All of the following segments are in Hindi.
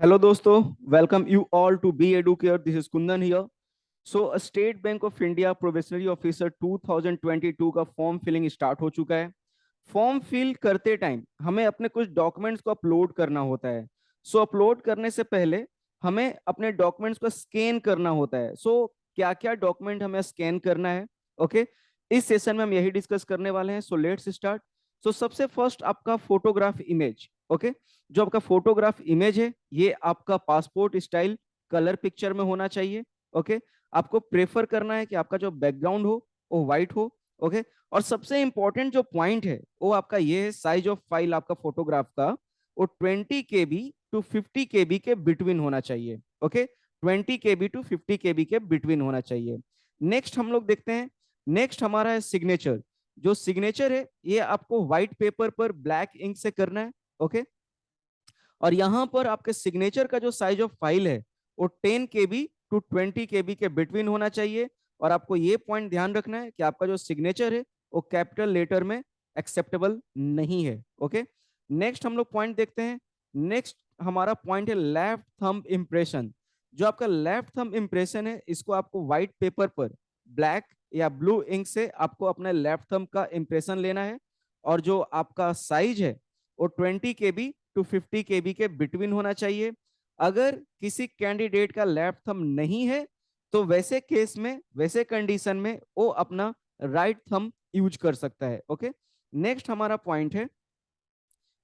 Hello दोस्तों, welcome you all to Be Educare. This is Kundan here. So state bank of India probationary officer 2022 का फॉर्म फिलिंग स्टार्ट हो चुका है। फॉर्म फिल करते टाइम हमें अपने कुछ डॉक्यूमेंट्स को अपलोड करना होता है। सो अपलोड करने से पहले हमें अपने डॉक्यूमेंट्स को स्कैन करना होता है। सो क्या क्या डॉक्यूमेंट हमें स्कैन करना है, ओके, इस सेशन में हम यही डिस्कस करने वाले हैं। So let's start. सो सबसे फर्स्ट आपका फोटोग्राफ इमेज, ओके। जो आपका फोटोग्राफ इमेज है ये आपका पासपोर्ट स्टाइल कलर पिक्चर में होना चाहिए, ओके। आपको प्रेफर करना है कि आपका जो बैकग्राउंड हो वो व्हाइट हो, ओके। और सबसे इंपॉर्टेंट जो पॉइंट है वो आपका ये है, साइज ऑफ फाइल आपका फोटोग्राफ का वो 20 KB टू 50 KB के बिटवीन होना चाहिए, ओके। 20 KB टू 50 KB के बिटवीन होना चाहिए। नेक्स्ट हम लोग देखते हैं, नेक्स्ट हमारा है सिग्नेचर। जो सिग्नेचर है ये आपको व्हाइट पेपर पर ब्लैक इंक से करना है, ओके। और यहाँ पर आपके सिग्नेचर का जो साइज ऑफ फाइल है वो 10 KB टू 20 KB के बिटवीन होना चाहिए। और आपको ये पॉइंट ध्यान रखना है कि आपका जो सिग्नेचर है वो कैपिटल लेटर में एक्सेप्टेबल नहीं है, ओके। नेक्स्ट हम लोग पॉइंट देखते हैं। नेक्स्ट हमारा पॉइंट है लेफ्ट थंब इम्प्रेशन। जो आपका लेफ्ट थंब इम्प्रेशन है इसको आपको व्हाइट पेपर पर ब्लैक या ब्लू इंक से आपको अपने लेफ्ट थंब का इम्प्रेशन लेना है। और जो आपका साइज है वो 20 KB टू 50 KB के बिटवीन होना चाहिए। अगर किसी कैंडिडेट का लेफ्ट थंब नहीं है तो वैसे केस में, वैसे कंडीशन में वो अपना राइट थंब यूज कर सकता है, ओके। नेक्स्ट हमारा पॉइंट है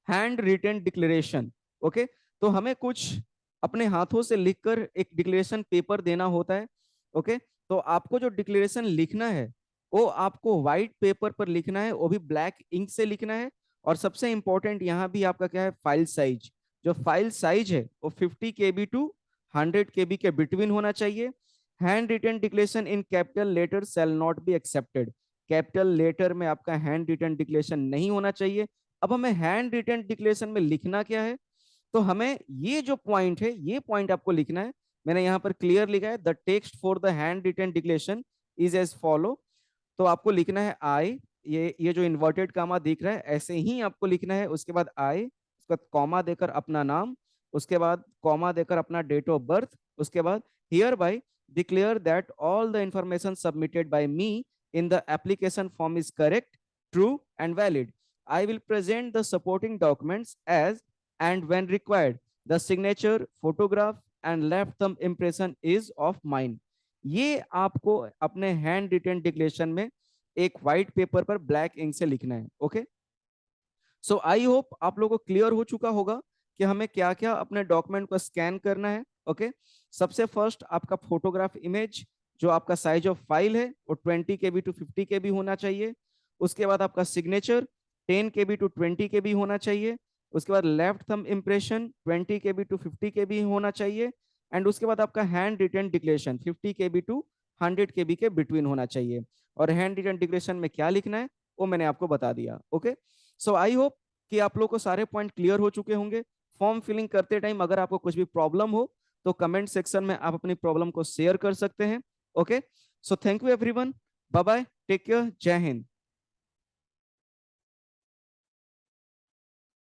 हैंड रिटन डिक्लेरेशन, ओके। तो हमें कुछ अपने हाथों से लिखकर एक डिक्लेरेशन पेपर देना होता है, ओके। तो आपको जो डिक्लेरेशन लिखना है वो आपको व्हाइट पेपर पर लिखना है, वो भी ब्लैक इंक से लिखना है। और सबसे इंपॉर्टेंट यहाँ भी आपका क्या है, फाइल साइज। जो फाइल साइज है वो 50 KB टू 100 KB के बिटवीन होना चाहिए। Hand written declaration in capital letter shall not be accepted. Capital letter में आपका हैंड रिटन डिक्लेरेशन नहीं होना चाहिए। अब हमें हैंड रिटन डिक्लेरेशन में लिखना क्या है, तो हमें ये जो पॉइंट है ये पॉइंट आपको लिखना है। मैंने यहाँ पर क्लियर लिखा है, the text for the hand written declaration is as follow. तो आपको लिखना है आई, ये जो इन्वर्टेड कामा दिख रहा है ऐसे ही आपको लिखना है। उसके बाद आई, उसके बाद कॉमा देकर अपना नाम, उसके बाद कॉमा देकर अपना डेट ऑफ बर्थ, उसके बाद here bye declare that all the information submitted by me in the application form is correct, true and valid. I will present the supporting documents as and when required. The signature, photograph and left thumb impression is of mine. ये आपको अपने हैंड रिटन डिक्लेरेशन में एक व्हाइट पेपर पर ब्लैक इंक से लिखना है, ओके। सो आई होप आप लोगों को क्लियर हो चुका होगा कि हमें क्या क्या अपने डॉक्यूमेंट को स्कैन करना है, ओके। सबसे फर्स्ट आपका फोटोग्राफ इमेज, जो आपका साइज ऑफ फाइल है वो 20 KB टू 50 KB होना चाहिए। उसके बाद आपका सिग्नेचर 10 KB टू 20 KB होना चाहिए। उसके बाद left thumb impression 20 KB to 50 KB होना चाहिए। एंड उसके बाद आपका hand written declaration 50 KB to 100 KB के बिटवीन होना चाहिए। और हैंड रिटन डिक्लेरेशन में क्या लिखना है वो मैंने आपको बता दिया, ओके। सो आई होप कि आप लोग को सारे पॉइंट क्लियर हो चुके होंगे। फॉर्म फिलिंग करते टाइम अगर आपको कुछ भी प्रॉब्लम हो तो कमेंट सेक्शन में आप अपनी प्रॉब्लम को शेयर कर सकते हैं, okay. So thank you everyone, bye bye, take care, जय हिंद।